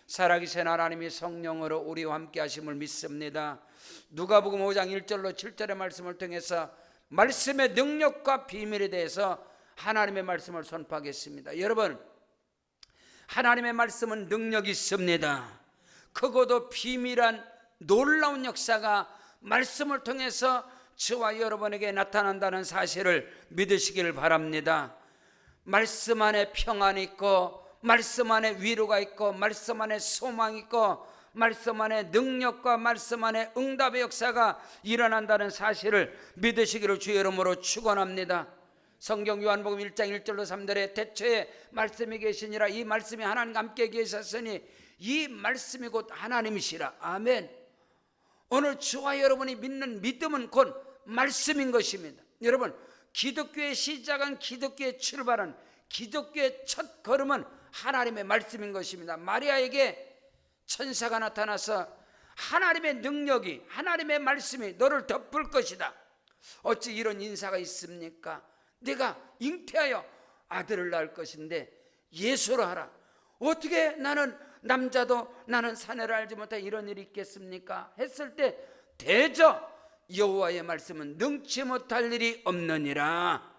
살아계신 하나님이 성령으로 우리와 함께 하심을 믿습니다. 누가복음 5장 1절로 7절의 말씀을 통해서 말씀의 능력과 비밀에 대해서 하나님의 말씀을 선포하겠습니다. 여러분, 하나님의 말씀은 능력이 있습니다. 크고도 비밀한 놀라운 역사가 말씀을 통해서 저와 여러분에게 나타난다는 사실을 믿으시기를 바랍니다. 말씀 안에 평안이 있고, 말씀 안에 위로가 있고, 말씀 안에 소망이 있고, 말씀 안에 능력과 말씀 안에 응답의 역사가 일어난다는 사실을 믿으시기를 주의 이름으로 축원합니다. 성경 요한복음 1장 1절로 3절에 태초에 말씀이 계시니라, 이 말씀이 하나님과 함께 계셨으니 이 말씀이 곧 하나님이시라. 아멘. 오늘 저와 여러분이 믿는 믿음은 곧 말씀인 것입니다. 여러분, 기독교의 시작은, 기독교의 출발은, 기독교의 첫 걸음은 하나님의 말씀인 것입니다. 마리아에게 천사가 나타나서 하나님의 능력이, 하나님의 말씀이 너를 덮을 것이다. 어찌 이런 인사가 있습니까? 내가 잉태하여 아들을 낳을 것인데 예수로 하라. 어떻게 나는 남자도 나는 사내를 알지 못해 이런 일이 있겠습니까? 했을 때 대저 여호와의 말씀은 능치 못할 일이 없느니라.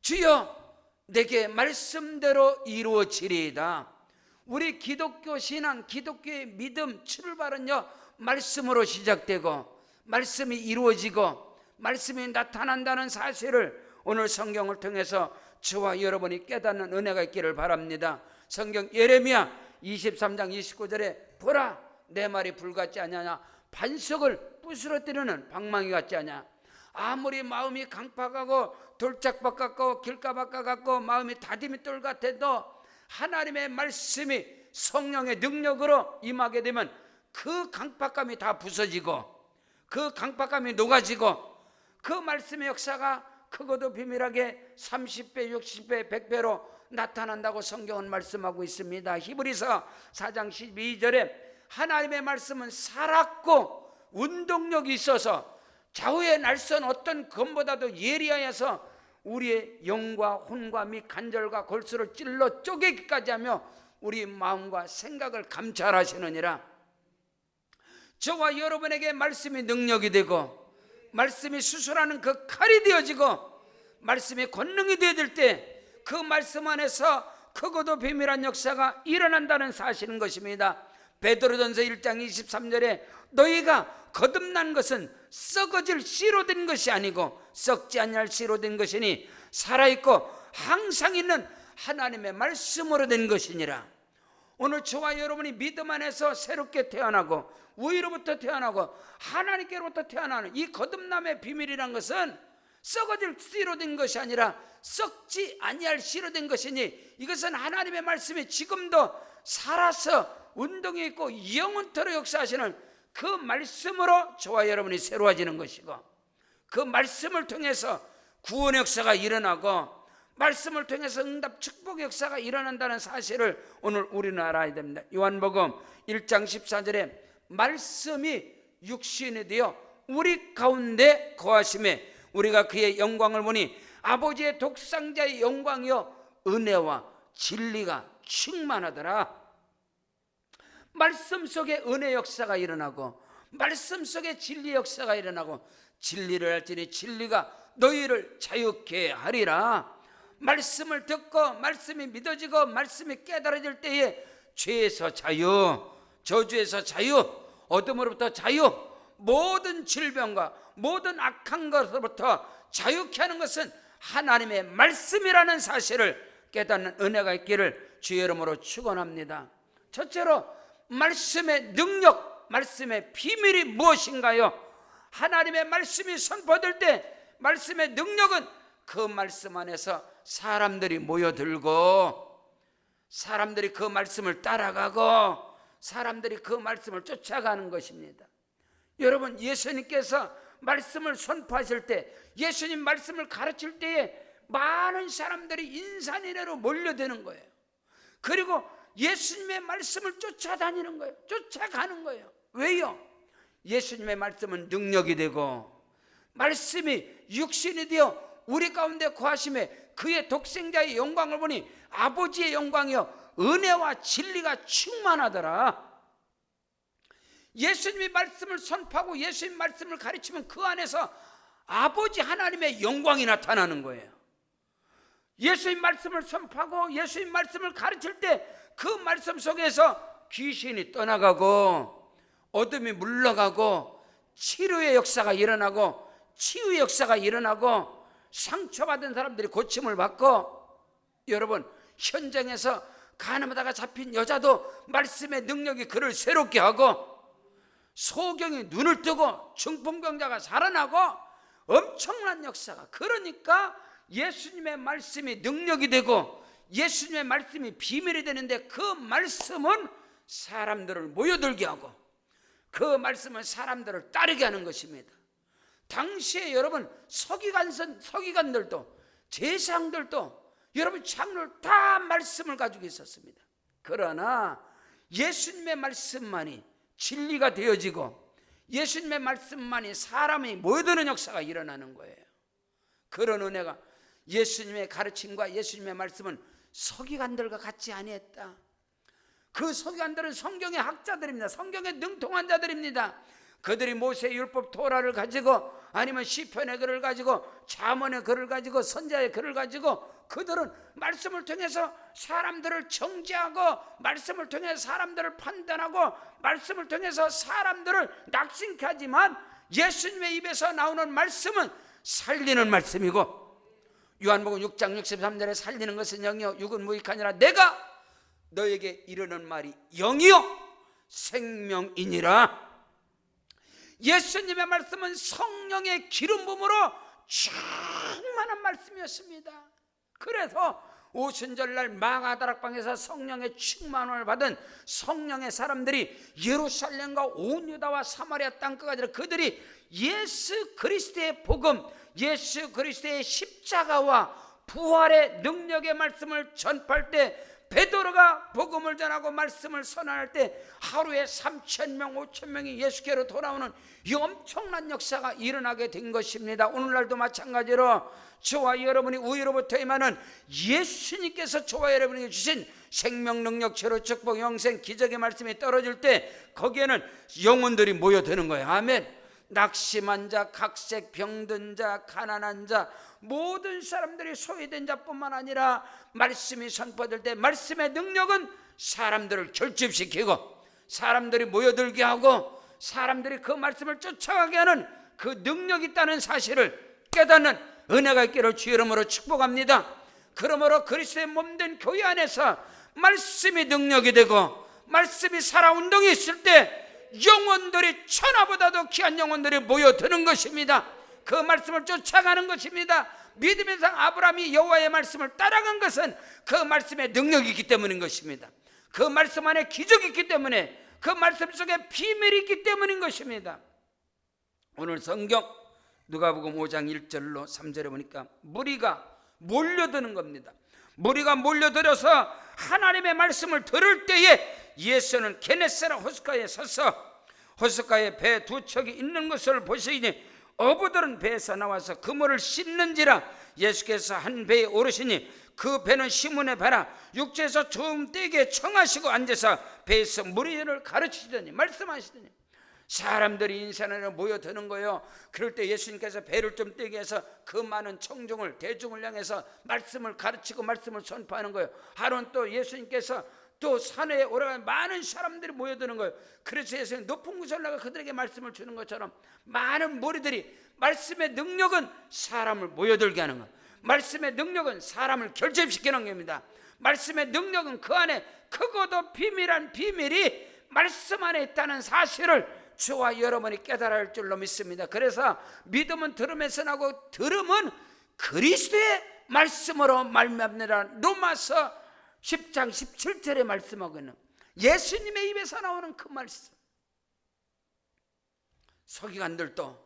주여, 내게 말씀대로 이루어지리이다. 우리 기독교 신앙, 기독교의 믿음 출발은요, 말씀으로 시작되고 말씀이 이루어지고 말씀이 나타난다는 사실을 오늘 성경을 통해서 저와 여러분이 깨닫는 은혜가 있기를 바랍니다. 성경 예레미야 23장 29절에 보라, 내 말이 불같지 아니하냐, 반석을 부스러뜨리는 방망이 같지 않냐. 아무리 마음이 강팍하고 돌짝밭 같고 길가밭 같고 마음이 다디미돌 같아도 하나님의 말씀이 성령의 능력으로 임하게 되면 그 강팍감이 다 부서지고 그 강팍감이 녹아지고 그 말씀의 역사가 크고도 비밀하게 30배, 60배, 100배로 나타난다고 성경은 말씀하고 있습니다. 히브리서 4장 12절에 하나님의 말씀은 살았고 운동력이 있어서 좌우의 날선 어떤 검보다도 예리하여서 우리의 영과 혼과 및 간절과 골수를 찔러 쪼개기까지 하며 우리 마음과 생각을 감찰하시느니라. 저와 여러분에게 말씀이 능력이 되고 말씀이 수술하는 그 칼이 되어지고 말씀이 권능이 되어질 때 그 말씀 안에서 크고도 비밀한 역사가 일어난다는 사실인 것입니다. 베드로전서 1장 23절에 너희가 거듭난 것은 썩어질 씨로 된 것이 아니고 썩지 아니할 씨로 된 것이니 살아있고 항상 있는 하나님의 말씀으로 된 것이니라. 오늘 저와 여러분이 믿음 안에서 새롭게 태어나고 위로부터 태어나고 하나님께로부터 태어나는 이 거듭남의 비밀이란 것은 썩어질 씨로 된 것이 아니라 썩지 아니할 씨로 된 것이니 이것은 하나님의 말씀이 지금도 살아서 운동이 있고 영원토록 역사하시는 그 말씀으로 저와 여러분이 새로워지는 것이고 그 말씀을 통해서 구원의 역사가 일어나고 말씀을 통해서 응답 축복의 역사가 일어난다는 사실을 오늘 우리는 알아야 됩니다. 요한복음 1장 14절에 말씀이 육신이 되어 우리 가운데 거하심에 우리가 그의 영광을 보니 아버지의 독생자의 영광이요 은혜와 진리가 충만하더라. 말씀 속에 은혜 역사가 일어나고 말씀 속에 진리 역사가 일어나고 진리를 알지니 진리가 너희를 자유케 하리라. 말씀을 듣고 말씀이 믿어지고 말씀이 깨달아질 때에 죄에서 자유, 저주에서 자유, 어둠으로부터 자유, 모든 질병과 모든 악한 것으로부터 자유케 하는 것은 하나님의 말씀이라는 사실을 깨닫는 은혜가 있기를 주의 이름으로 축원합니다. 첫째로 말씀의 능력, 말씀의 비밀이 무엇인가요? 하나님의 말씀이 선포될 때 말씀의 능력은 그 말씀 안에서 사람들이 모여들고 사람들이 그 말씀을 따라가고 사람들이 그 말씀을 쫓아가는 것입니다. 여러분, 예수님께서 말씀을 선포하실 때 예수님 말씀을 가르칠 때에 많은 사람들이 인산인해로 몰려드는 거예요. 그리고 예수님의 말씀을 쫓아다니는 거예요. 쫓아가는 거예요. 왜요? 예수님의 말씀은 능력이 되고 말씀이 육신이 되어 우리 가운데 거하심에 그의 독생자의 영광을 보니 아버지의 영광이요 은혜와 진리가 충만하더라. 예수님의 말씀을 선포하고 예수님 말씀을 가르치면 그 안에서 아버지 하나님의 영광이 나타나는 거예요. 예수님 말씀을 선포하고 예수님 말씀을 가르칠 때 그 말씀 속에서 귀신이 떠나가고 어둠이 물러가고 치료의 역사가 일어나고 치유의 역사가 일어나고 상처받은 사람들이 고침을 받고, 여러분 현장에서 가늠하다가 잡힌 여자도 말씀의 능력이 그를 새롭게 하고, 소경이 눈을 뜨고 중풍병자가 살아나고 엄청난 역사가, 그러니까 예수님의 말씀이 능력이 되고 예수님의 말씀이 비밀이 되는데, 그 말씀은 사람들을 모여들게 하고 그 말씀은 사람들을 따르게 하는 것입니다. 당시에 여러분 서기관들도 제사장들도 여러분 장로들 다 말씀을 가지고 있었습니다. 그러나 예수님의 말씀만이 진리가 되어지고 예수님의 말씀만이 사람이 모여드는 역사가 일어나는 거예요. 그런 은혜가, 예수님의 가르침과 예수님의 말씀은 서기관들과 같지 아니했다. 그 서기관들은 성경의 학자들입니다. 성경에 능통한 자들입니다. 그들이 모세의 율법 토라를 가지고 아니면 시편의 글을 가지고 잠언의 글을 가지고 선자의 글을 가지고 그들은 말씀을 통해서 사람들을 정죄하고 말씀을 통해서 사람들을 판단하고 말씀을 통해서 사람들을 낙심케 하지만, 예수님의 입에서 나오는 말씀은 살리는 말씀이고, 요한복음 6장 63절에 살리는 것은 영이요 육은 무익하니라 내가 너에게 이르는 말이 영이요 생명이니라. 예수님의 말씀은 성령의 기름 부음으로 충만한 말씀이었습니다. 그래서 오순절날 마가다락방에서 성령의 충만을 받은 성령의 사람들이 예루살렘과 온 유다와 사마리아 땅끝까지 그들이 예수 그리스도의 복음, 예수 그리스도의 십자가와 부활의 능력의 말씀을 전파할 때, 베드로가 복음을 전하고 말씀을 선언할 때 하루에 3,000명 5,000명이 예수께로 돌아오는 이 엄청난 역사가 일어나게 된 것입니다. 오늘날도 마찬가지로 저와 여러분이 우위로부터 임하는 예수님께서 저와 여러분에게 주신 생명, 능력, 체로, 축복, 영생, 기적의 말씀이 떨어질 때 거기에는 영혼들이 모여드는 거예요. 아멘. 낙심한 자, 각색, 병든 자, 가난한 자, 모든 사람들이 소외된 자뿐만 아니라 말씀이 선포될 때 말씀의 능력은 사람들을 결집시키고 사람들이 모여들게 하고 사람들이 그 말씀을 쫓아가게 하는 그 능력이 있다는 사실을 깨닫는 은혜가 있기를 주 이름으로 축복합니다. 그러므로 그리스도의 몸된 교회 안에서 말씀이 능력이 되고 말씀이 살아운동이 있을 때 영혼들이 천하보다도 귀한 영혼들이 모여드는 것입니다. 그 말씀을 쫓아가는 것입니다. 믿음의 상 아브라함이 여호와의 말씀을 따라간 것은 그 말씀의 능력이 있기 때문인 것입니다. 그 말씀 안에 기적이 있기 때문에, 그 말씀 속에 비밀이 있기 때문인 것입니다. 오늘 성경 누가복음 5장 1절로 3절에 보니까 무리가 몰려드는 겁니다. 무리가 몰려들어서 하나님의 말씀을 들을 때에 예수는 게네사렛 호숫가에 서서 호숫가에 배 두 척이 있는 것을 보시니 어부들은 배에서 나와서 그물을 씻는지라. 예수께서 한 배에 오르시니 그 배는 시몬의 배라. 육지에서 좀 떼게 청하시고 앉아서 배에서 무리를 가르치시더니 말씀하시더니 사람들이 인산으로 모여드는 거예요. 그럴 때 예수님께서 배를 좀 떼게 해서 그 많은 청중을, 대중을 향해서 말씀을 가르치고 말씀을 선포하는 거예요. 하루는 또 예수님께서 또 산에 올라가 많은 사람들이 모여드는 거예요. 그래서 예수님 높은 곳에 올라가 그들에게 말씀을 주는 것처럼 많은 무리들이, 말씀의 능력은 사람을 모여들게 하는 것, 말씀의 능력은 사람을 결집시키는 겁니다. 말씀의 능력은 그 안에 크고도 비밀한 비밀이 말씀 안에 있다는 사실을 저와 여러분이 깨달아야 할 줄로 믿습니다. 그래서 믿음은 들음에서 나고 들음은 그리스도의 말씀으로 말미암느라. 로마서 10장 17절에 말씀하고 있는 예수님의 입에서 나오는 그 말씀. 서기관들도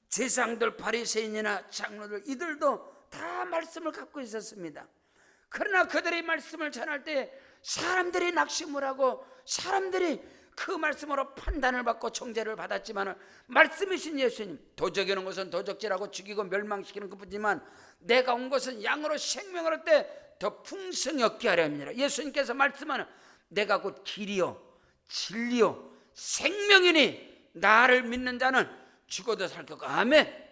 제사장들, 바리새인이나 장로들, 이들도 다 말씀을 갖고 있었습니다. 그러나 그들이 말씀을 전할 때 사람들이 낙심을 하고 사람들이 그 말씀으로 판단을 받고 정죄를 받았지만, 말씀이신 예수님, 도적이 오는 것은 도적질하고 죽이고 멸망시키는 것뿐이지만 내가 온 것은 양으로 생명을 얻되 더 풍성히 얻게 하려 합니다. 예수님께서 말씀하는 내가 곧 길이요 진리요 생명이니 나를 믿는 자는 죽어도 살 거고. 아멘.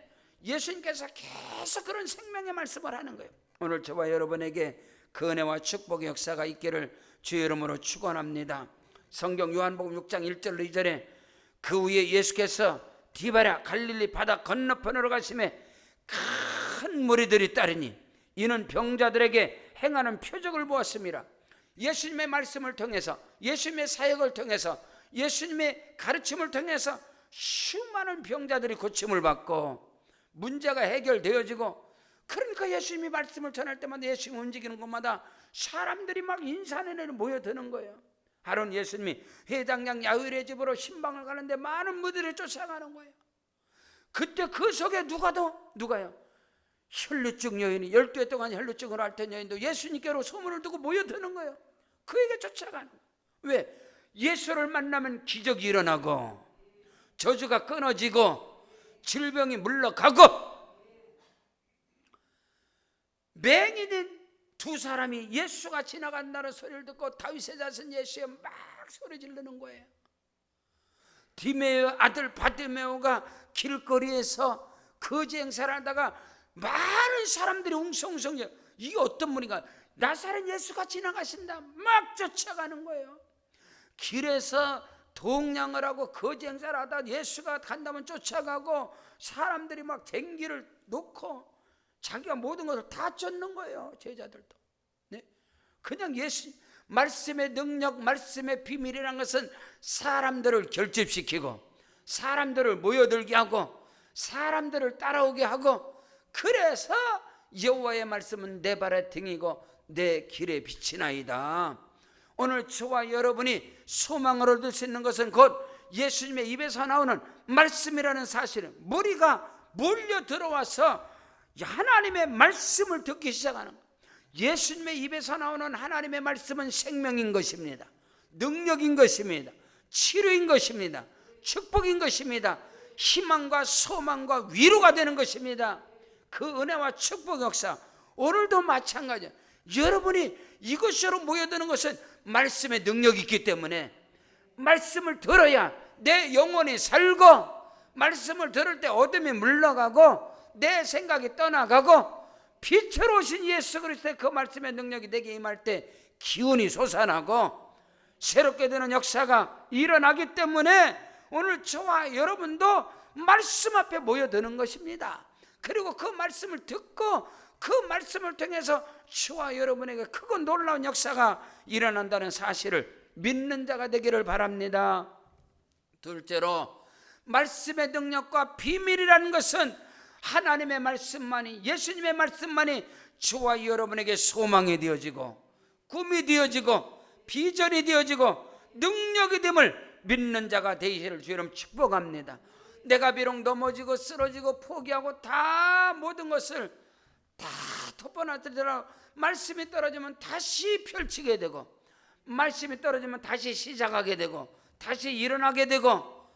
예수님께서 계속 그런 생명의 말씀을 하는 거예요. 오늘 저와 여러분에게 그 은혜와 축복의 역사가 있기를 주의 이름으로 축원합니다. 성경 요한복음 6장 1절로 2절에 그 후에 예수께서 디바랴 갈릴리 바다 건너편으로 가심에 큰 무리들이 따르니 이는 병자들에게 행하는 표적을 보았습니다. 예수님의 말씀을 통해서, 예수님의 사역을 통해서, 예수님의 가르침을 통해서 수많은 병자들이 고침을 받고 문제가 해결되어지고, 그러니까 예수님이 말씀을 전할 때마다, 예수님이 움직이는 곳마다 사람들이 막 인산인해에 모여드는 거예요. 하루는 예수님이 회당장 야훼의 집으로 신방을 가는데 많은 무리들이 쫓아가는 거예요. 그때 그 속에 누가요? 혈루증 여인이 12해 동안 혈루증을 앓던 여인도 예수님께로 소문을 두고 모여드는 거예요. 그에게 쫓아가는 거예요. 왜? 예수를 만나면 기적이 일어나고 저주가 끊어지고 질병이 물러가고. 맹인인 두 사람이 예수가 지나간다는 소리를 듣고 다윗의 자손 예수에 막 소리 지르는 거예요. 디메오 아들 바디메오가 길거리에서 거지 행사를 하다가 많은 사람들이 웅성웅성, 이게 어떤 분인가, 나사렛 예수가 지나가신다, 막 쫓아가는 거예요. 길에서 동냥을 하고 거지 행사를 하다 예수가 간다면 쫓아가고, 사람들이 막 쟁기를 놓고 자기가 모든 것을 다 쫓는 거예요. 제자들도. 네? 그냥 예수 말씀의 능력, 말씀의 비밀이라는 것은 사람들을 결집시키고 사람들을 모여들게 하고 사람들을 따라오게 하고, 그래서 여호와의 말씀은 내 발의 등이고 내 길의 빛이나이다. 오늘 저와 여러분이 소망을 얻을 수 있는 것은 곧 예수님의 입에서 나오는 말씀이라는 사실은, 무리가 몰려 들어와서 하나님의 말씀을 듣기 시작하는 거예요. 예수님의 입에서 나오는 하나님의 말씀은 생명인 것입니다. 능력인 것입니다. 치료인 것입니다. 축복인 것입니다. 희망과 소망과 위로가 되는 것입니다. 그 은혜와 축복 역사 오늘도 마찬가지예요. 여러분이 이것으로 모여드는 것은 말씀의 능력이 있기 때문에, 말씀을 들어야 내 영혼이 살고, 말씀을 들을 때 어둠이 물러가고 내 생각이 떠나가고, 빛으로 오신 예수 그리스도의 그 말씀의 능력이 내게 임할 때 기운이 솟아나고 새롭게 되는 역사가 일어나기 때문에 오늘 저와 여러분도 말씀 앞에 모여드는 것입니다. 그리고 그 말씀을 듣고 그 말씀을 통해서 저와 여러분에게 크고 놀라운 역사가 일어난다는 사실을 믿는 자가 되기를 바랍니다. 둘째로, 말씀의 능력과 비밀이라는 것은 하나님의 말씀만이, 예수님의 말씀만이 저와 여러분에게 소망이 되어지고 꿈이 되어지고 비전이 되어지고 능력이 됨을 믿는 자가 되시기를 주님 축복합니다. 내가 비록 넘어지고 쓰러지고 포기하고 다 모든 것을 다 덮어놨더라도 말씀이 떨어지면 다시 펼치게 되고, 말씀이 떨어지면 다시 시작하게 되고 다시 일어나게 되고.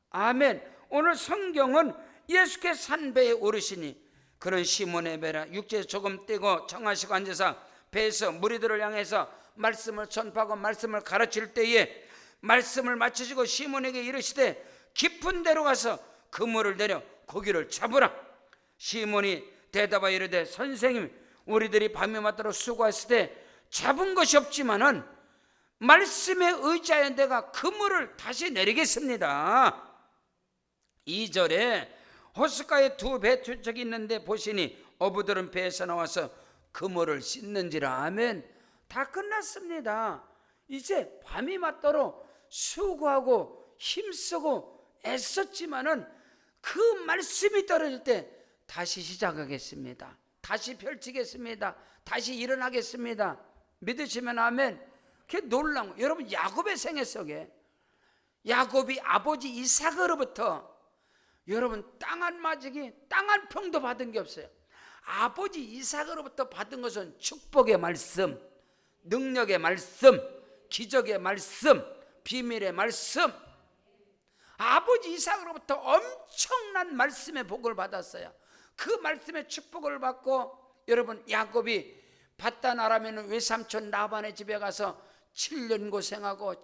아멘. 오늘 성경은 예수께서 산배에 오르시니 그런 시몬의 배라 육지에 조금 떼고 청하시고 앉아서 배에서 무리들을 향해서 말씀을 전파하고 말씀을 가르칠 때에 말씀을 마치시고 시몬에게 이르시되 깊은 데로 가서 그물을 내려 고기를 잡으라. 시몬이 대답하여 이르되 선생님, 우리들이 밤이 맞도록 수고했을 때 잡은 것이 없지만은 말씀에 의지하여 내가 그물을 다시 내리겠습니다. 2절에 호숫가에 두 배추척이 있는데 보시니 어부들은 배에서 나와서 그물을 씻는지라. 아멘. 다 끝났습니다. 이제 밤이 맞도록 수고하고 힘쓰고 애썼지만은 그 말씀이 떨어질 때 다시 시작하겠습니다. 다시 펼치겠습니다. 다시 일어나겠습니다. 믿으시면 아멘. 그게 놀라운 거예요. 여러분, 야곱의 생애 속에 야곱이 아버지 이삭으로부터 여러분 땅 한 마지기, 땅 한 평도 받은 게 없어요. 아버지 이삭으로부터 받은 것은 축복의 말씀, 능력의 말씀, 기적의 말씀, 비밀의 말씀. 아버지 이삭으로부터 엄청난 말씀의 복을 받았어요. 그 말씀의 축복을 받고 여러분 야곱이 바단 아람에는 외삼촌 라반의 집에 가서 7년 고생하고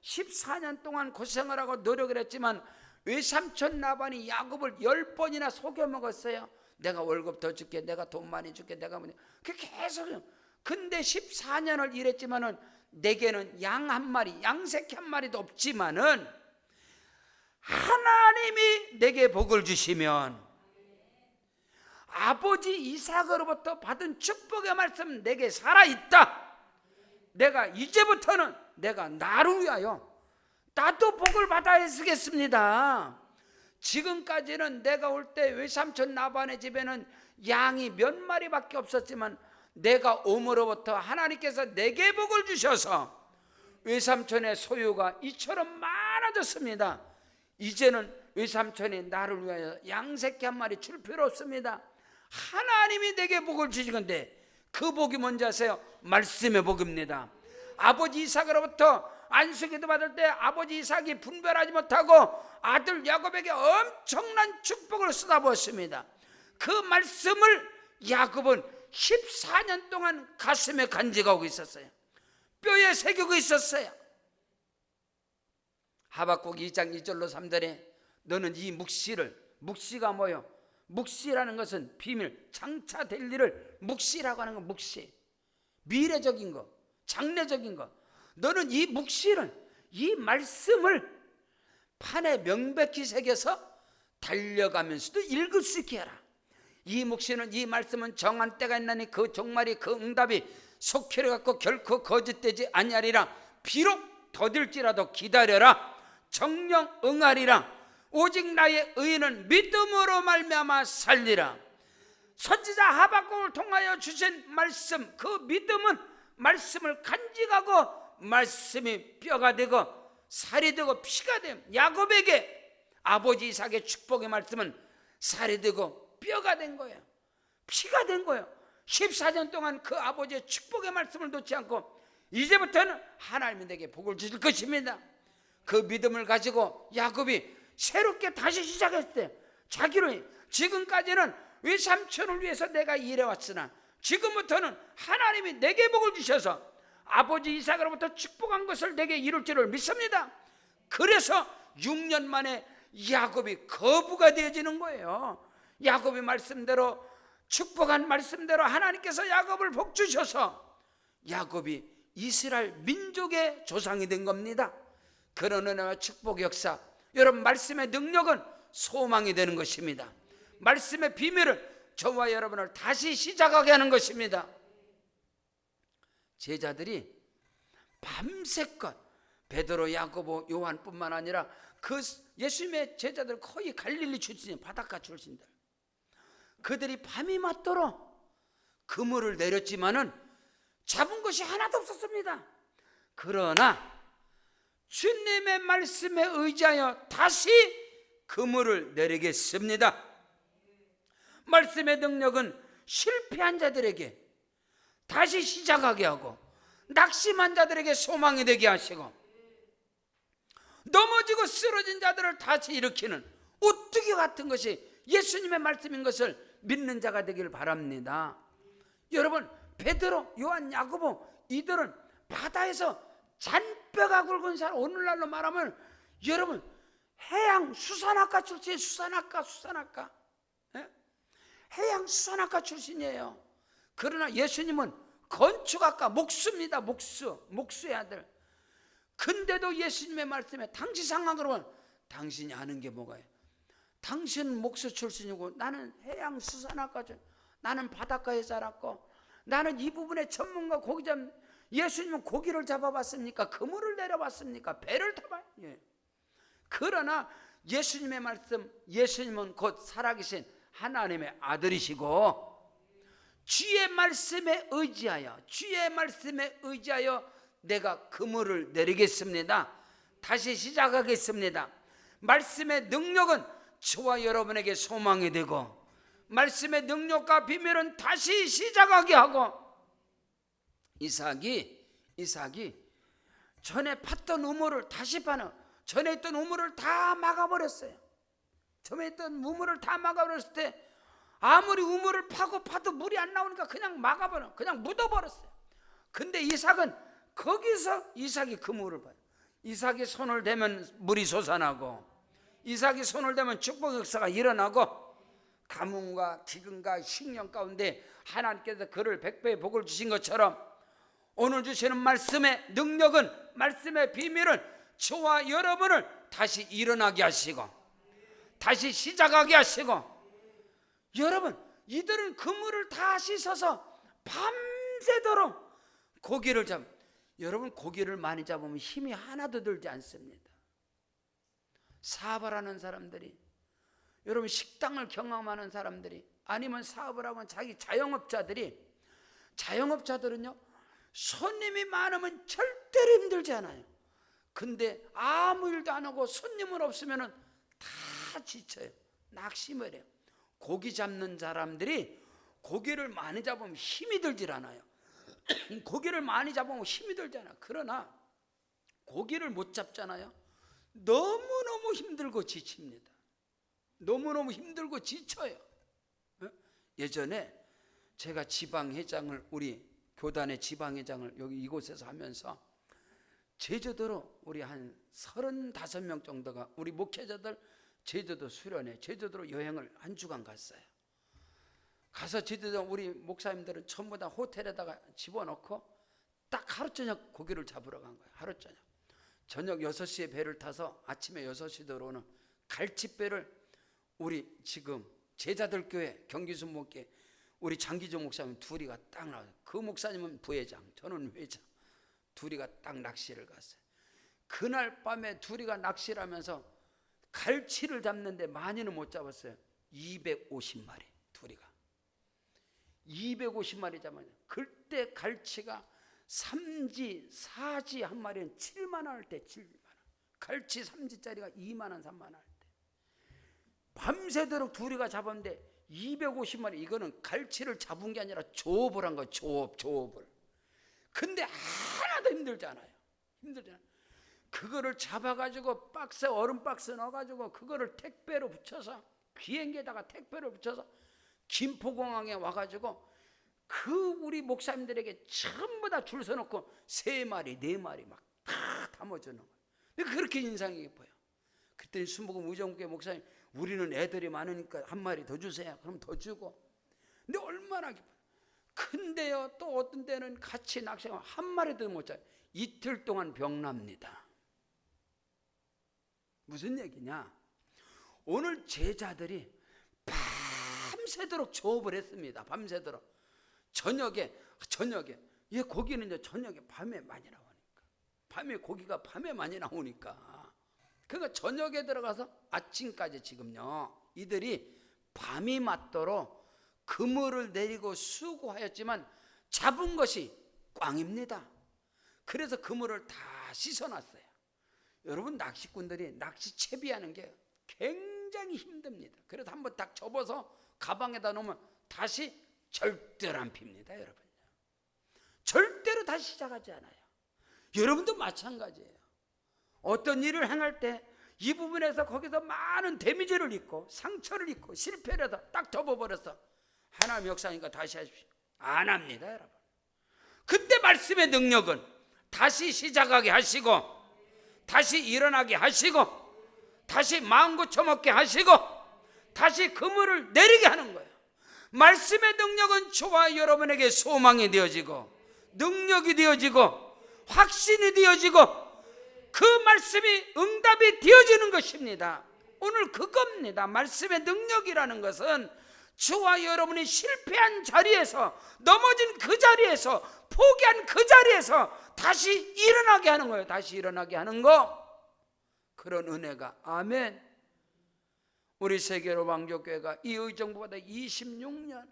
14년 동안 고생을 하고 노력을 했지만 외삼촌 라반이 야곱을 10번이나 속여 먹었어요. 내가 월급 더 줄게, 내가 돈 많이 줄게, 내가 뭐냐. 그렇게 계속. 근데 14년을 일했지만은 내게는 양 한 마리, 양새끼 한 마리도 없지만은 하나님이 내게 복을 주시면 아버지 이삭으로부터 받은 축복의 말씀 내게 살아있다. 내가 이제부터는 내가 나를 위하여 나도 복을 받아야 쓰겠습니다. 지금까지는 내가 올 때 외삼촌 라반의 집에는 양이 몇 마리밖에 없었지만 내가 옴으로부터 하나님께서 내게 복을 주셔서 외삼촌의 소유가 이처럼 많아졌습니다. 이제는 외삼촌이 나를 위하여 양새끼 한 마리 줄 필요 없습니다. 하나님이 내게 복을 주신 건데 그 복이 뭔지 아세요? 말씀의 복입니다. 아버지 이삭으로부터 안수기도 받을 때 아버지 이삭이 분별하지 못하고 아들 야곱에게 엄청난 축복을 쏟아부었습니다. 그 말씀을 야곱은 14년 동안 가슴에 간직하고 있었어요. 뼈에 새기고 있었어요. 하박국 2장 2절로 3절에 너는 이 묵시를, 묵시가 뭐요? 묵시라는 것은 비밀, 장차 될 일을 묵시라고 하는 건 묵시, 미래적인 거, 장래적인 거. 너는 이 묵시를, 이 말씀을 판에 명백히 새겨서 달려가면서도 읽을 수 있게 하라. 이 묵시는, 이 말씀은 정한 때가 있나니 그 종말이 그 응답이 속히를 갖고 결코 거짓되지 아니하리라. 비록 더딜지라도 기다려라. 정령 응하리라. 오직 나의 의인은 믿음으로 말미암아 살리라. 선지자 하박국을 통하여 주신 말씀, 그 믿음은 말씀을 간직하고 말씀이 뼈가 되고 살이 되고 피가 되고, 야곱에게 아버지 이삭의 축복의 말씀은 살이 되고 뼈가 된 거예요. 피가 된 거예요. 14년 동안 그 아버지의 축복의 말씀을 놓지 않고 이제부터는 하나님이 내게 복을 주실 것입니다. 그 믿음을 가지고 야곱이 새롭게 다시 시작했을 때 자기로, 지금까지는 외삼촌을 위해서 내가 일해왔으나 지금부터는 하나님이 내게 복을 주셔서 아버지 이삭으로부터 축복한 것을 내게 이룰 줄을 믿습니다. 그래서 6년 만에 야곱이 거부가 되어지는 거예요. 야곱이 말씀대로, 축복한 말씀대로 하나님께서 야곱을 복 주셔서 야곱이 이스라엘 민족의 조상이 된 겁니다. 그런 은혜와 축복 역사, 여러분, 말씀의 능력은 소망이 되는 것입니다. 말씀의 비밀은 저와 여러분을 다시 시작하게 하는 것입니다. 제자들이 밤새껏 베드로, 야고보, 요한뿐만 아니라 그 예수님의 제자들 거의 갈릴리 출신이, 바닷가 출신들, 그들이 밤이 맞도록 그물을 내렸지만은 잡은 것이 하나도 없었습니다. 그러나 주님의 말씀에 의지하여 다시 그물을 내리겠습니다. 말씀의 능력은 실패한 자들에게 다시 시작하게 하고 낙심한 자들에게 소망이 되게 하시고 넘어지고 쓰러진 자들을 다시 일으키는 오뚜기 같은 것이 예수님의 말씀인 것을 믿는 자가 되길 바랍니다. 여러분, 베드로, 요한, 야고보, 이들은 바다에서 잔뼈가 굵은 사람, 오늘날로 말하면 여러분 해양 수산학과 출신, 수산학과 예? 해양 수산학과 출신이에요. 그러나 예수님은 건축학과, 목수입니다. 목수의 아들. 근데도 예수님의 말씀에 당시 상황으로 보면 당신이 아는 게 뭐가요? 당신은 목수 출신이고 나는 해양 수산학과, 나는 바닷가에 자랐고 나는 이 부분의 전문가, 고기잡. 예수님은 고기를 잡아봤습니까? 그물을 내려봤습니까? 배를 타봐. 예. 그러나 예수님의 말씀, 예수님은 곧 살아계신 하나님의 아들이시고 주의 말씀에 의지하여, 주의 말씀에 의지하여 내가 그물을 내리겠습니다. 다시 시작하겠습니다. 말씀의 능력은 저와 여러분에게 소망이 되고 말씀의 능력과 비밀은 다시 시작하게 하고, 이삭이 전에 팠던 우물을 다시 파는, 전에 있던 우물을 다 막아버렸어요. 전에 있던 우물을 다 막아버렸을 때 아무리 우물을 파도 물이 안 나오니까 그냥 막아버려, 그냥 묻어버렸어요. 근데 이삭은 거기서 이삭이 그 물을 봐요. 이삭이 손을 대면 물이 솟아나고, 이삭이 손을 대면 축복 역사가 일어나고, 가뭄과 기근과 식량 가운데 하나님께서 그를 백배의 복을 주신 것처럼 오늘 주시는 말씀의 능력은, 말씀의 비밀은 저와 여러분을 다시 일어나게 하시고 다시 시작하게 하시고, 여러분 이들은 그물을 다 씻어서 밤새도록 고기를 여러분 고기를 많이 잡으면 힘이 하나도 들지 않습니다. 사업을 하는 사람들이, 여러분 식당을 경험하는 사람들이, 아니면 사업을 하면 자기 자영업자들은요 손님이 많으면 절대로 힘들지 않아요. 근데 아무 일도 안 하고 손님은 없으면 다 지쳐요. 낙심을 해요. 고기 잡는 사람들이 고기를 많이 잡으면 힘이 들질 않아요. 고기를 많이 잡으면 힘이 들지 않아요. 그러나 고기를 못 잡잖아요. 너무너무 힘들고 지칩니다. 너무너무 힘들고 지쳐요. 예전에 제가 지방회장을, 우리 교단의 지방회장을 여기 이곳에서 하면서 제주도로 우리 한 35명 정도가, 우리 목회자들 제주도 수련회, 제주도로 여행을 한 주간 갔어요. 가서 제주도 우리 목사님들은 전부 다 호텔에다가 집어넣고 딱 하루 저녁 고기를 잡으러 간 거예요. 하루 저녁 6시에 배를 타서 아침에 6시 들어오는 갈치배를, 우리 지금 제자들 교회 경기순 목회 우리 장기조 목사님 둘이가 딱 나와요. 그 목사님은 부회장, 저는 회장. 둘이가 딱 낚시를 갔어요. 그날 밤에 둘이가 낚시를 하면서 갈치를 잡는데 많이는 못 잡았어요. 250마리 둘이가 250마리 잡아요. 그때 갈치가 3지 4지 한 마리는 7만 원 할 때 7만 원, 갈치 3지짜리가 2만 원 3만 원 할 때 밤새도록 둘이가 잡았는데 250마리, 이거는 갈치를 잡은 게 아니라 조업을 한 거예요. 조업을. 근데 하나도 힘들지 않아요. 그거를 잡아가지고 박스, 얼음 박스 넣어가지고 그거를 택배로 붙여서, 비행기에다가 택배로 붙여서 김포공항에 와가지고 그 우리 목사님들에게 전부 다 줄 서놓고 3마리 4마리 막 다 담아주는 거예요. 근데 그렇게 인상이 깊어요. 그때 순복음 의정부의 목사님, 우리는 애들이 많으니까 한 마리 더 주세요. 그럼 더 주고. 근데 얼마나 깊어요. 근데요, 또 어떤 때는 같이 낚시하면 한 마리도 못 잡아요. 이틀 동안 병납니다. 무슨 얘기냐? 오늘 제자들이 밤새도록 조업을 했습니다. 밤새도록. 저녁에 이 고기는 이제 저녁에 밤에 많이 나오니까, 밤에 고기가 밤에 많이 나오니까, 그러니까 저녁에 들어가서 아침까지 지금요 이들이 밤이 맞도록 그물을 내리고 수고하였지만 잡은 것이 꽝입니다. 그래서 그물을 다 씻어놨어요. 여러분 낚시꾼들이 낚시 채비하는 게 굉장히 힘듭니다. 그래서 한번 딱 접어서 가방에다 놓으면 다시 절대로 안 핍니다. 여러분요, 절대로 다시 시작하지 않아요. 여러분도 마찬가지예요. 어떤 일을 행할 때 이 부분에서 거기서 많은 데미지를 입고 상처를 입고 실패를 해서 딱 접어버려서 하나님 역사니까 다시 하십시오, 안 합니다. 여러분, 그때 말씀의 능력은 다시 시작하게 하시고, 다시 일어나게 하시고, 다시 마음 고쳐먹게 하시고, 다시 그물을 내리게 하는 거예요. 말씀의 능력은 저와 여러분에게 소망이 되어지고, 능력이 되어지고, 확신이 되어지고, 그 말씀이 응답이 되어지는 것입니다. 오늘 그겁니다. 말씀의 능력이라는 것은 저와 여러분이 실패한 자리에서, 넘어진 그 자리에서, 포기한 그 자리에서 다시 일어나게 하는 거예요. 다시 일어나게 하는 거. 그런 은혜가, 아멘. 우리 세계로 왕족교회가 이 의정부보다 26년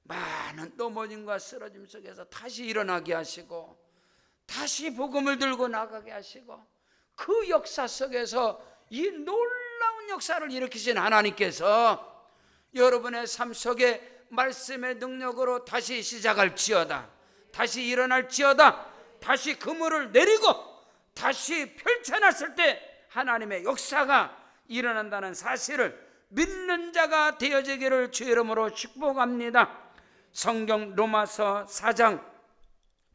많은 넘어짐과 쓰러짐 속에서 다시 일어나게 하시고, 다시 복음을 들고 나가게 하시고, 그 역사 속에서 이 놀라운 역사를 일으키신 하나님께서 여러분의 삶 속에 말씀의 능력으로 다시 시작할지어다, 다시 일어날지어다, 다시 그물을 내리고 다시 펼쳐놨을 때 하나님의 역사가 일어난다는 사실을 믿는 자가 되어지기를 주 이름으로 축복합니다. 성경 로마서 4장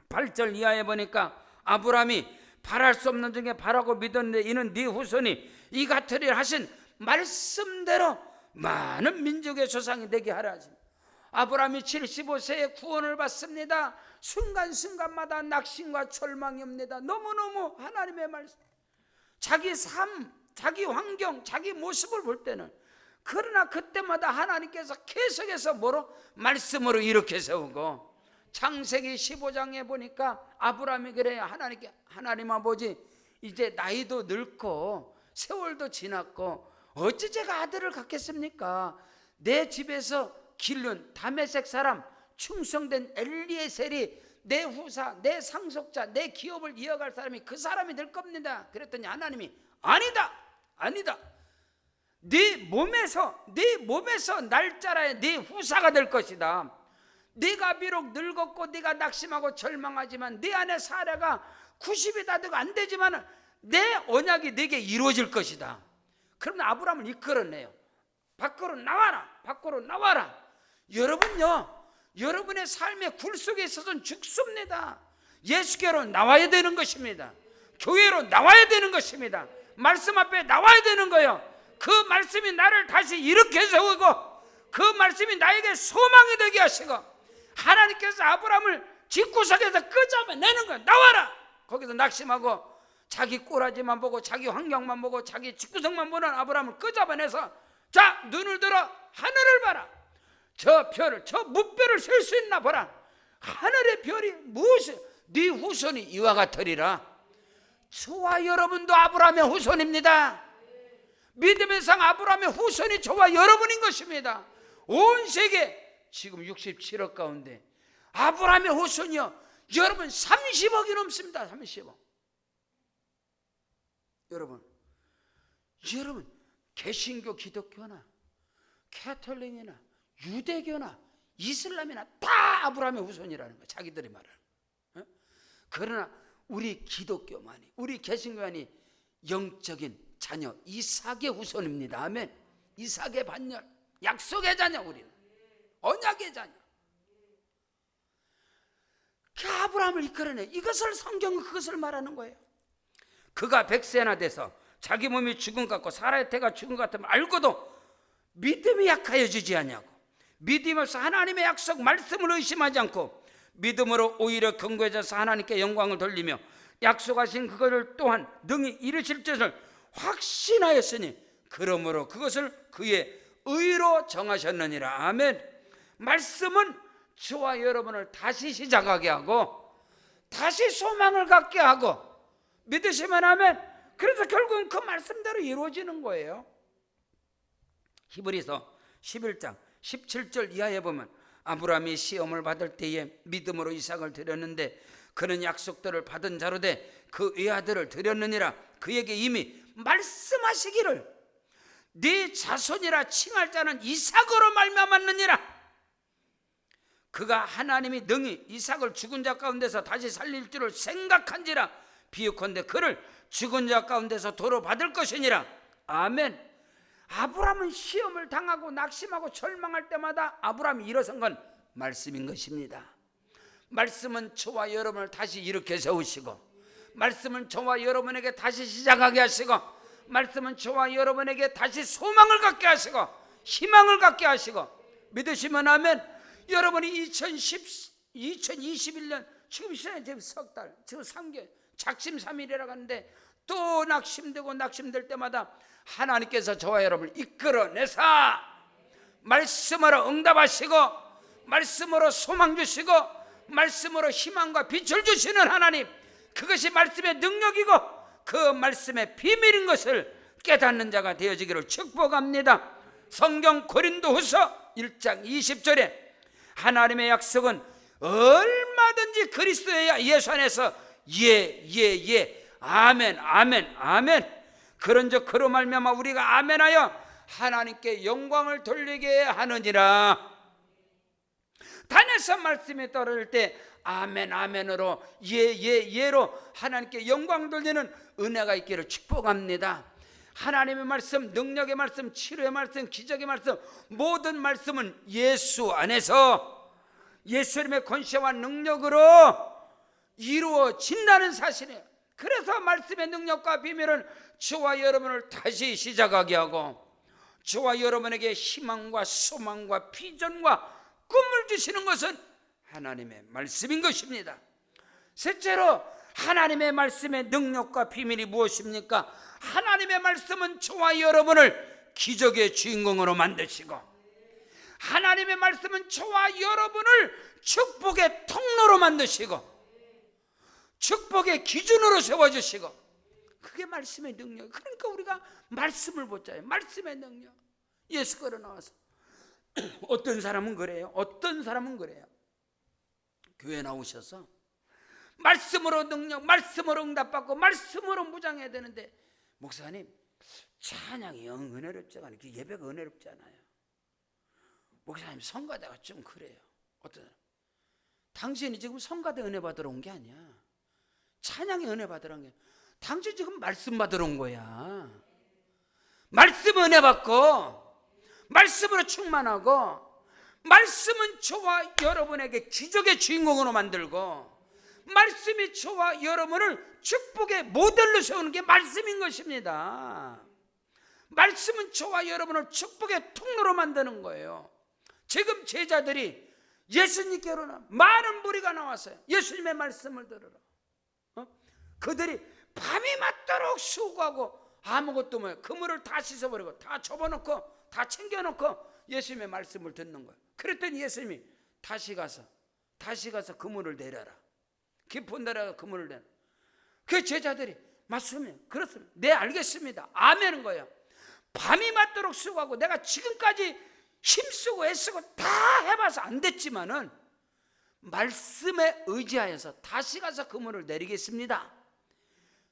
8절 이하에 보니까 아브라함이 바랄 수 없는 중에 바라고 믿었는데 이는 네 후손이 이 같으리라 하신 말씀대로 많은 민족의 조상이 되게 하라 하십니다. 아브라함이 75세에 구원을 받습니다. 순간순간마다 낙심과 절망이 옵니다. 너무너무 하나님의 말씀, 자기 삶, 자기 환경, 자기 모습을 볼 때는, 그러나 그때마다 하나님께서 계속해서 뭐로? 말씀으로 이렇게 세우고, 창세기 15장에 보니까 아브라함이 그래요. 하나님께, 하나님 아버지 이제 나이도 늙고 세월도 지났고 어찌 제가 아들을 갖겠습니까? 내 집에서 기른 다메섹 사람 충성된 엘리에셀이 내 후사, 내 상속자, 내 기업을 이어갈 사람이 그 사람이 될 겁니다. 그랬더니 하나님이 아니다, 아니다. 네 몸에서 날짜라에 네 후사가 될 것이다. 네가 비록 늙었고 네가 낙심하고 절망하지만 네 안에 사례가 90이 다 되고 안 되지만 내 언약이 네게 이루어질 것이다. 그러면 아브라함을 이끌어내요. 밖으로 나와라, 밖으로 나와라. 여러분요, 여러분의 삶의 굴 속에 있어서는 죽습니다. 예수께로 나와야 되는 것입니다. 교회로 나와야 되는 것입니다. 말씀 앞에 나와야 되는 거예요. 그 말씀이 나를 다시 일으켜 세우고 그 말씀이 나에게 소망이 되게 하시고, 하나님께서 아브라함을 집구석에서 끄집어내는 거야. 나와라. 거기서 낙심하고 자기 꼬라지만 보고 자기 환경만 보고 자기 집구석만 보는 아브라함을 끄집어내서, 자, 눈을 들어 하늘을 봐라. 저 별을, 저 무별을 셀 수 있나 보라. 하늘의 별이 무엇이? 네 후손이 이와 같으리라. 저와 여러분도 아브라함의 후손입니다. 믿음의 상 아브라함의 후손이 저와 여러분인 것입니다. 온 세계 지금 67억 가운데 아브라함의 후손이요, 여러분 30억이 넘습니다. 30억. 여러분 개신교, 기독교나 캐톨릭이나 유대교나 이슬람이나 다 아브라함의 후손이라는 거예요. 자기들이 말하는. 그러나 우리 기독교만이, 우리 개신교만이 영적인 자녀 이삭의 후손입니다. 아멘. 이삭의 반열, 약속의 자녀, 우리는 언약의 자녀. 그 아브라함을 이끌어내. 이것을 성경은 그것을 말하는 거예요. 그가 100세나 돼서 자기 몸이 죽은 것 같고 사라의 태가 죽은 것 같으면 알고도 믿음이 약하여지지 않냐고. 믿음으로서 하나님의 약속 말씀을 의심하지 않고 믿음으로 오히려 견고해져서 하나님께 영광을 돌리며 약속하신 그것을 또한 능히 이루실 것을 확신하였으니 그러므로 그것을 그의 의로 정하셨느니라. 아멘. 말씀은 저와 여러분을 다시 시작하게 하고 다시 소망을 갖게 하고, 믿으시면 아멘. 그래서 결국은 그 말씀대로 이루어지는 거예요. 히브리서 11장 17절 이하에 보면 아브라함이 시험을 받을 때에 믿음으로 이삭을 드렸는데 그는 약속들을 받은 자로 돼 그 외아들을 드렸느니라. 그에게 이미 말씀하시기를 네 자손이라 칭할 자는 이삭으로 말미암았느니라. 그가 하나님이 능히 이삭을 죽은 자 가운데서 다시 살릴 줄을 생각한지라. 비유컨대 그를 죽은 자 가운데서 도로 받을 것이니라. 아멘. 아브라함은 시험을 당하고 낙심하고 절망할 때마다 아브라함이 일어선 건 말씀인 것입니다. 말씀은 저와 여러분을 다시 일으켜 세우시고, 말씀은 저와 여러분에게 다시 시작하게 하시고, 말씀은 저와 여러분에게 다시 소망을 갖게 하시고 희망을 갖게 하시고, 믿으시면 아멘. 여러분이 2021년 지금 시간이 지금 석 달, 지금 3개월, 작심삼일이라고 하는데 또 낙심될 때마다 하나님께서 저와 여러분을 이끌어내사 말씀으로 응답하시고 말씀으로 소망 주시고 말씀으로 희망과 빛을 주시는 하나님, 그것이 말씀의 능력이고 그 말씀의 비밀인 것을 깨닫는 자가 되어지기를 축복합니다. 성경 고린도후서 1장 20절에 하나님의 약속은 얼마든지 그리스도 예수 안에서 예 아멘 아멘 아멘. 그런즉 그로 말미암아 우리가 아멘하여 하나님께 영광을 돌리게 하느니라. 단에서 말씀이 떨어질 때 아멘 아멘으로 예로 하나님께 영광 돌리는 은혜가 있기를 축복합니다. 하나님의 말씀, 능력의 말씀, 치료의 말씀, 기적의 말씀, 모든 말씀은 예수 안에서 예수님의 권세와 능력으로 이루어진다는 사실이에요. 그래서 말씀의 능력과 비밀은 저와 여러분을 다시 시작하게 하고 저와 여러분에게 희망과 소망과 비전과 꿈을 주시는 것은 하나님의 말씀인 것입니다. 셋째로 하나님의 말씀의 능력과 비밀이 무엇입니까? 하나님의 말씀은 저와 여러분을 기적의 주인공으로 만드시고 하나님의 말씀은 저와 여러분을 축복의 통로로 만드시고 축복의 기준으로 세워주시고 그게 말씀의 능력. 그러니까 우리가 말씀을 보자요. 말씀의 능력. 예수 걸어 나와서 어떤 사람은 그래요. 어떤 사람은 그래요. 교회 나오셔서 말씀으로 능력, 말씀으로 응답받고 말씀으로 무장해야 되는데 목사님 찬양이 영 은혜롭지 않아요. 예배가 은혜롭지 않아요. 목사님 성가대가 좀 그래요. 어떤 사람 당신이 지금 성가대 은혜 받으러 온 게 아니야. 찬양의 은혜 받으러 온 게 아니야. 당신 지금 말씀 받으러 온 거야. 말씀 은혜 받고 말씀으로 충만하고 말씀은 저와 여러분에게 기적의 주인공으로 만들고 말씀이 저와 여러분을 축복의 모델로 세우는 게 말씀인 것입니다. 말씀은 저와 여러분을 축복의 통로로 만드는 거예요. 지금 제자들이 예수님께로 많은 무리가 나왔어요. 예수님의 말씀을 들으러. 그들이 밤이 맞도록 수고하고 아무것도 뭐예요. 그물을 다 씻어버리고 다 접어놓고 다 챙겨놓고 예수님의 말씀을 듣는 거예요. 그랬더니 예수님이 다시 가서 그물을 내려라. 깊은 데다가 그물을 내라. 그 제자들이 맞습니다. 그렇습니다. 네 알겠습니다. 아멘인 거예요. 밤이 맞도록 수고하고 내가 지금까지 힘쓰고 애쓰고 다 해봐서 안 됐지만은 말씀에 의지하여서 다시 가서 그물을 내리겠습니다.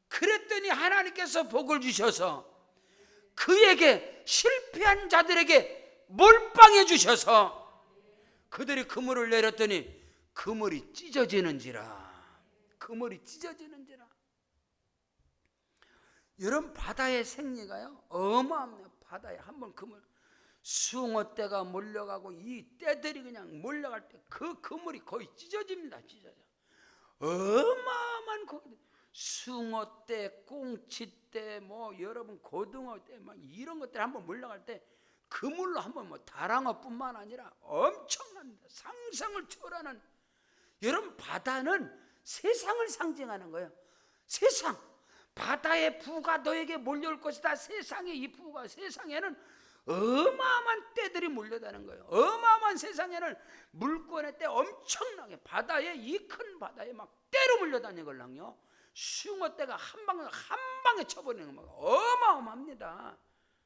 그랬더니 하나님께서 복을 주셔서 그에게 실패한 자들에게 몰빵해 주셔서 그들이 그물을 내렸더니 그물이 찢어지는지라. 여러분 바다의 생리가요 어마어마해요. 바다에 한번 그물 숭어떼가 몰려가고 이 떼들이 그냥 몰려갈 때 그 그물이 거의 찢어집니다. 어마어마한 거기 숭어떼, 꽁치떼, 뭐 여러분 고등어떼 막 이런 것들이 한번 몰려갈 때 그물로 한번 뭐 다랑어뿐만 아니라 엄청납니다. 상상을 초월하는. 여러분 바다는 세상을 상징하는 거예요. 세상. 바다의 부가 너에게 몰려올 것이다. 세상의 이 부가 세상에는 어마어마한 떼들이 몰려다는 거예요. 어마어마한 세상에는 물권의 떼 엄청나게 바다에 이 큰 바다에 막 떼로 몰려다니걸랑요. 숭어떼가 한 방에 쳐버리는 거 어마어마합니다.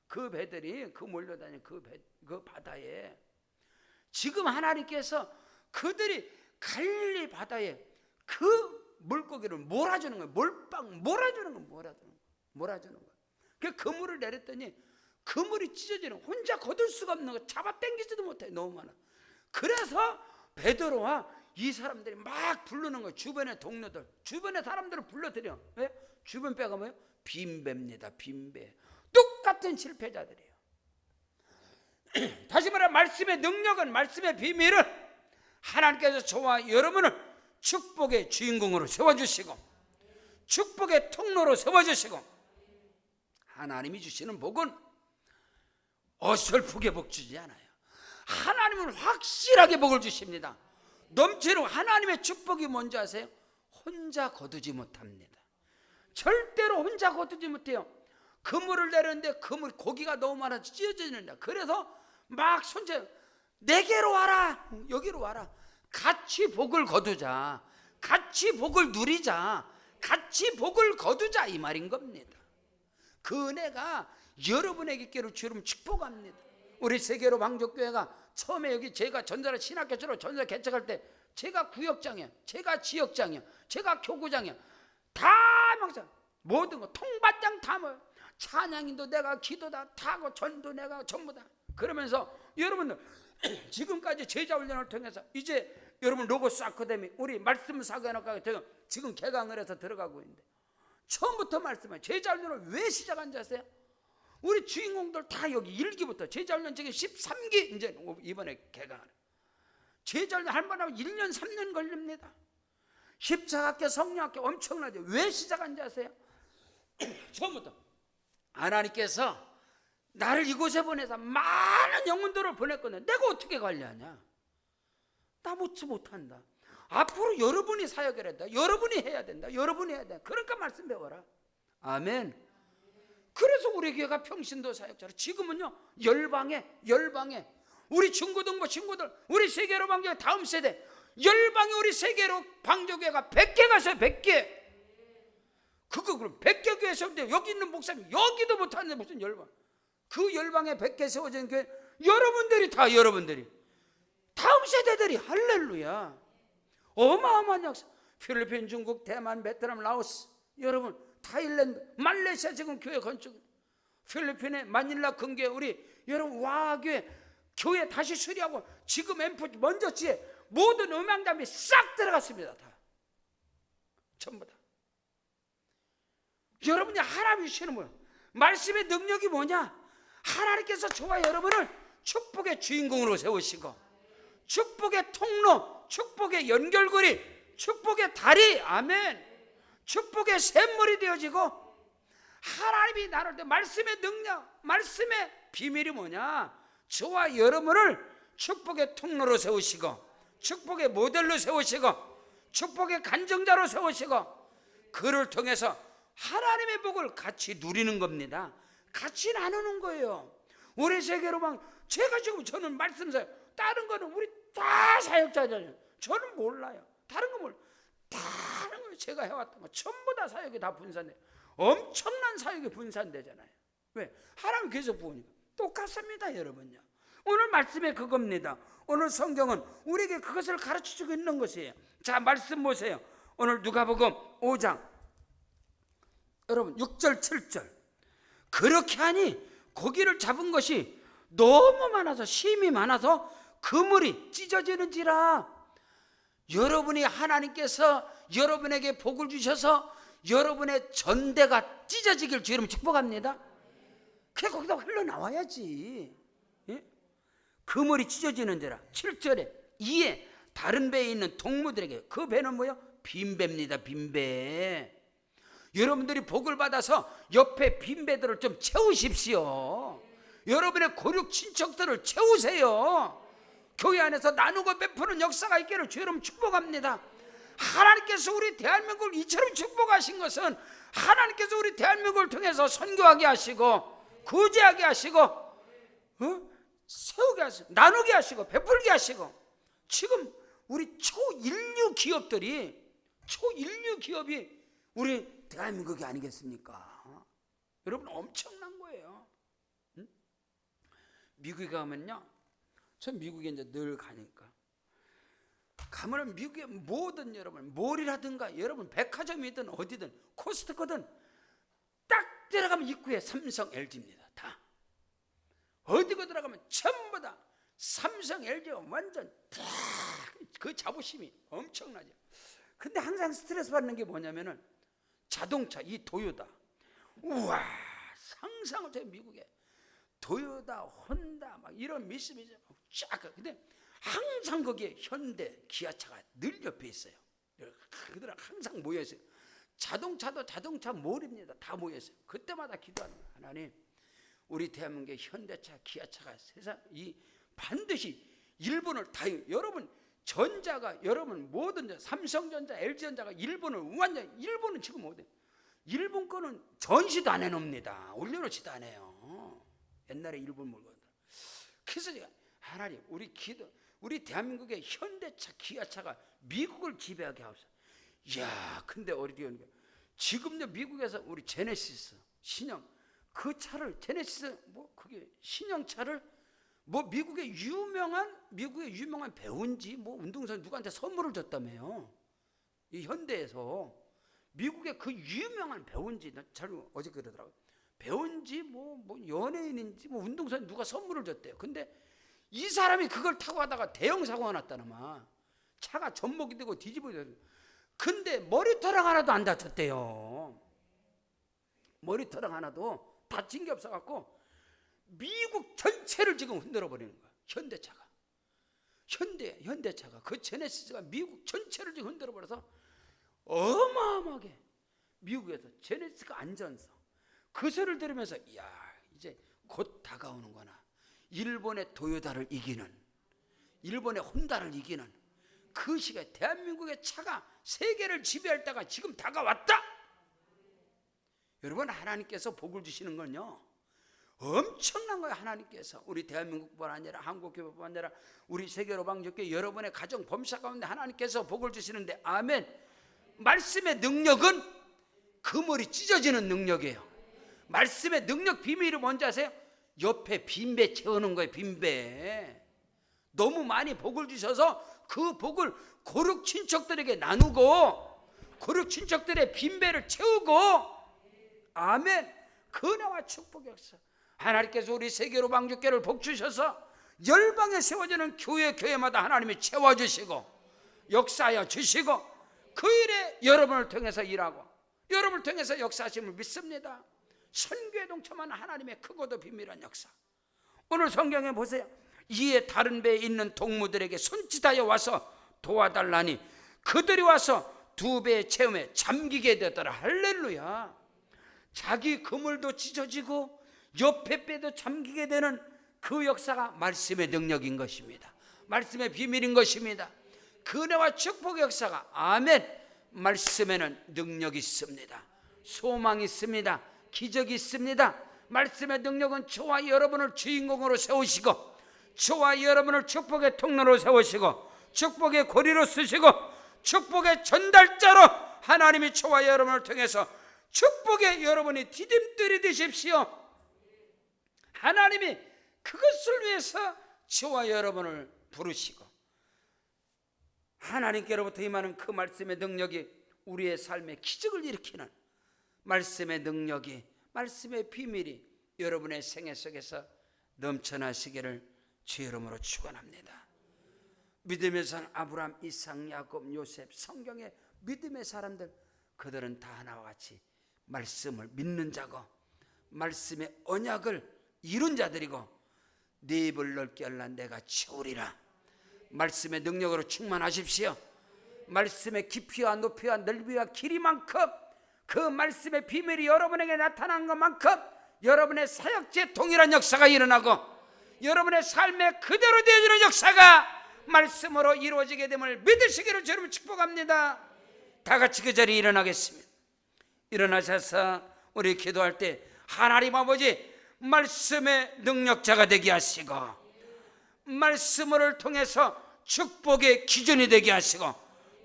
그 배들이 그 몰려다니는 그 바다에 지금 하나님께서 그들이 갈릴리 바다에 그 물고기를 몰아주는 거예요. 몰아주는 거예요. 그 그물을 내렸더니 그물이 찢어지는 혼자 거둘 수가 없는 거 잡아 당기지도 못해. 너무 많아. 그래서 베드로와 이 사람들이 막 부르는 거예요. 주변의 동료들, 주변의 사람들을 불러들여. 왜? 주변 배가 뭐예요? 빈배입니다. 빈배. 똑같은 실패자들이에요. 다시 말해 말씀의 능력은, 말씀의 비밀은 하나님께서 저와 여러분을 축복의 주인공으로 세워주시고 축복의 통로로 세워주시고 하나님이 주시는 복은 어설프게 복 주지 않아요. 하나님은 확실하게 복을 주십니다. 넘치는 하나님의 축복이 뭔지 아세요? 혼자 거두지 못합니다. 절대로 혼자 거두지 못해요. 그물을 내렸는데 그물 고기가 너무 많아서 찢어지는다. 그래서 막 손재 내게로 와라, 여기로 와라. 같이 복을 거두자, 같이 복을 누리자, 같이 복을 거두자 이 말인 겁니다. 그 은혜가 여러분에게로 주름 축복합니다. 우리 세계로 방족교회가 처음에 여기 제가 전자라 신학교처럼 전자 개척할 때 제가 구역장이야, 제가 지역장이야, 제가 교구장이야. 다 막상 모든 거 통반장 다 모여. 찬양인도 내가, 기도다 타고, 전도 내가, 전부 다. 그러면서 여러분들 지금까지 제자 훈련을 통해서 이제 여러분 로고스 아카데미 우리 말씀 사관학과가 지금 개강을 해서 들어가고 있는데 처음부터 말씀해. 제자 훈련을 왜 시작한지 아세요? 우리 주인공들 다 여기 1기부터 제자훈련 지금 13기 이제 이번에 개강하는 제자훈련 할 만하면 1년 3년 걸립니다. 십자가학교 성령학교 엄청나죠. 왜 시작한지 아세요? 처음부터 하나님께서 나를 이곳에 보내서 많은 영혼들을 보냈거든. 내가 어떻게 관리하냐? 나 못한다. 앞으로 여러분이 사역을 한다. 여러분이 해야 된다. 여러분이 해야 된다. 그러니까 말씀 배워라. 아멘. 그래서 우리 교회가 평신도 사역자로 지금은요 열방에 우리 중고등부 친구들 우리 세계로 방교 다음 세대 열방에 우리 세계로 방조교회가 100개 갔어요. 100개. 그거 그럼 100개 교회 세우는데 여기 있는 목사님 여기도 못하는데 무슨 열방. 그 열방에 100개 세워진 교회 여러분들이 다음 세대들이 할렐루야. 어마어마한 역사. 필리핀, 중국, 대만, 베트남, 라오스, 여러분 타일랜드, 말레이시아 지금 교회 건축, 필리핀의 마닐라 근교에 우리 여러분 와교회 교회 다시 수리하고 지금 앰프 먼저 지에 모든 음향장비 싹 들어갔습니다. 다 전부 다. 여러분이 하나님이 주시는 뭐야? 말씀의 능력이 뭐냐? 하나님께서 저와 여러분을 축복의 주인공으로 세우시고 축복의 통로, 축복의 연결고리, 축복의 다리, 아멘. 축복의 샘물이 되어지고 하나님이 나눌 때 말씀의 능력, 말씀의 비밀이 뭐냐? 저와 여러분을 축복의 통로로 세우시고 축복의 모델로 세우시고 축복의 간증자로 세우시고 그를 통해서 하나님의 복을 같이 누리는 겁니다. 같이 나누는 거예요. 우리 세계로만 제가 지금 저는 말씀사요. 다른 거는 우리 다 사역자잖아요. 저는 몰라요. 다른 거 몰라. 다른 걸 제가 해왔던 거 전부 다 사역이 다 분산돼. 엄청난 사역이 분산되잖아요. 왜? 하나님 계속 부으니까. 똑같습니다, 여러분요. 오늘 말씀에 그겁니다. 오늘 성경은 우리에게 그것을 가르쳐주고 있는 것이에요. 자, 말씀 보세요. 오늘 누가복음 5장 여러분 6절 7절. 그렇게 하니 고기를 잡은 것이 너무 많아서 심이 많아서 그물이 찢어지는지라. 여러분이 하나님께서 여러분에게 복을 주셔서 여러분의 전대가 찢어지길 주 여러분 축복합니다. 그게 거기다 흘러나와야지. 예? 그물이 찢어지는지라. 7절에 이에 다른 배에 있는 동무들에게, 그 배는 뭐예요? 빈배입니다. 빈배. 여러분들이 복을 받아서 옆에 빈배들을 좀 채우십시오. 여러분의 고륙 친척들을 채우세요. 교회 안에서 나누고 베푸는 역사가 있기를 주 여러분 축복합니다. 하나님께서 우리 대한민국을 이처럼 축복하신 것은 하나님께서 우리 대한민국을 통해서 선교하게 하시고 구제하게 하시고 세우게 하시고 나누게 하시고 베풀게 하시고, 지금 우리 초인류 기업이 우리 대한민국이 아니겠습니까? 여러분 엄청난 거예요. 미국에 가면요, 전 미국에 이제 늘 가니까 가면은 미국의 모든 여러분 몰이라든가 여러분 백화점이든 어디든 코스트코든 딱 들어가면 입구에 삼성 LG입니다. 다 어디가 들어가면 전부 다 삼성 LG가 완전 딱 그 자부심이 엄청나죠. 근데 항상 스트레스 받는 게 뭐냐면은 자동차, 이 도요타, 우와 상상을 해. 미국에 도요타, 혼다 막 이런 미쓰비시 쫙. 근데 항상 거기에 현대, 기아차가 늘 옆에 있어요. 그들은 항상 모여 있어요. 자동차도 자동차 몰입니다. 다 모여 있어요. 그때마다 기도하는 거예요. 하나님, 우리 대한민국의 현대차, 기아차가 세상 이 반드시 일본을 다, 여러분 전자가 여러분 모든 삼성전자, LG전자가 일본을 완전, 일본은 지금 어디? 일본 거는 전시도 안 해놉니다. 올려놓지도 안 해요. 옛날에 일본 물건들. 그래서 제가 하나님, 우리 기도, 우리 대한민국의 현대차, 기아차가 미국을 지배하게 하옵소서. 이야, 근데 어디 오는 거야? 지금도 미국에서 우리 제네시스 신형 그 차를, 제네시스 뭐 그게 신형차를 뭐 미국의 유명한 배우인지 뭐 운동선수 누구한테 선물을 줬다며요. 이 현대에서 미국의 그 유명한 배우인지, 잘 어제 그러더라고요. 배우인지 뭐 연예인인지 뭐 운동선수 누가 선물을 줬대요. 근데 이 사람이 그걸 타고 가다가 대형 사고가 났다는 말. 차가 전복이 되고 뒤집어져요. 근데 머리털랑 하나도 안 다쳤대요. 머리털랑 하나도 다친 게 없어갖고 미국 전체를 지금 흔들어 버리는 거야. 현대차가 그 제네시스가 미국 전체를 지금 흔들어 버려서 어마어마하게 미국에서 제네시스가 안전성 그 소리를 들으면서 야 이제 곧 다가오는구나. 일본의 도요타를 이기는, 일본의 혼다를 이기는 그 시기에 대한민국의 차가 세계를 지배할 때가 지금 다가왔다. 여러분, 하나님께서 복을 주시는 건요 엄청난 거예요. 하나님께서 우리 대한민국뿐 아니라 한국교회뿐 아니라 우리 세계로방교회 여러분의 가정 범사 가운데 하나님께서 복을 주시는데, 아멘. 말씀의 능력은 그물이 찢어지는 능력이에요. 말씀의 능력 비밀이 뭔지 아세요? 옆에 빈배 채우는 거예요. 빈배. 너무 많이 복을 주셔서 그 복을 고륙 친척들에게 나누고 고륙 친척들의 빈배를 채우고, 아멘. 은혜와 축복의 역사. 하나님께서 우리 세계로방교회를 복 주셔서 열방에 세워지는 교회마다 하나님이 채워주시고 역사하여 주시고 그 일에 여러분을 통해서 일하고 여러분을 통해서 역사하심을 믿습니다. 선교에 동참하는 하나님의 크고도 비밀한 역사. 오늘 성경에 보세요. 이에 다른 배에 있는 동무들에게 손짓하여 와서 도와달라니 그들이 와서 두 배의 체험에 잠기게 되더라. 할렐루야. 자기 그물도 찢어지고 옆에 배도 잠기게 되는 그 역사가 말씀의 능력인 것입니다. 말씀의 비밀인 것입니다. 그 은혜와 축복의 역사가, 아멘. 말씀에는 능력이 있습니다. 소망이 있습니다. 기적이 있습니다. 말씀의 능력은 저와 여러분을 주인공으로 세우시고 저와 여러분을 축복의 통로로 세우시고 축복의 고리로 쓰시고 축복의 전달자로 하나님이 저와 여러분을 통해서 축복의 여러분이 디딤돌이 되십시오. 하나님이 그것을 위해서 저와 여러분을 부르시고 하나님께로부터 임하는 그 말씀의 능력이 우리의 삶에 기적을 일으키는 말씀의 능력이, 말씀의 비밀이 여러분의 생애 속에서 넘쳐나시기를 주의 이름으로 축원합니다. 믿음의 산 아브라함, 이삭, 야곱, 요셉, 성경의 믿음의 사람들, 그들은 다 하나와 같이 말씀을 믿는 자고 말씀의 언약을 이룬 자들이고 네 입을 넓게 열라 내가 채우리라. 말씀의 능력으로 충만하십시오. 말씀의 깊이와 높이와 넓이와 길이만큼 그 말씀의 비밀이 여러분에게 나타난 것만큼 여러분의 사역지에 동일한 역사가 일어나고 여러분의 삶에 그대로 되어지는 역사가 말씀으로 이루어지게 됨을 믿으시기를 주님 축복합니다. 다 같이 그 자리에 일어나겠습니다. 일어나셔서 우리 기도할 때 하나님 아버지 말씀의 능력자가 되게 하시고 말씀을 통해서 축복의 기준이 되게 하시고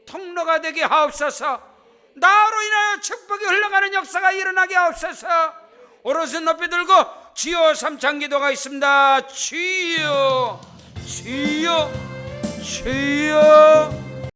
통로가 되게 하옵소서. 나로 인하여 축복이 흘러가는 역사가 일어나게 하옵소서. 오른손 높이 들고 주여 삼창 기도가 있습니다. 주여 주여 주여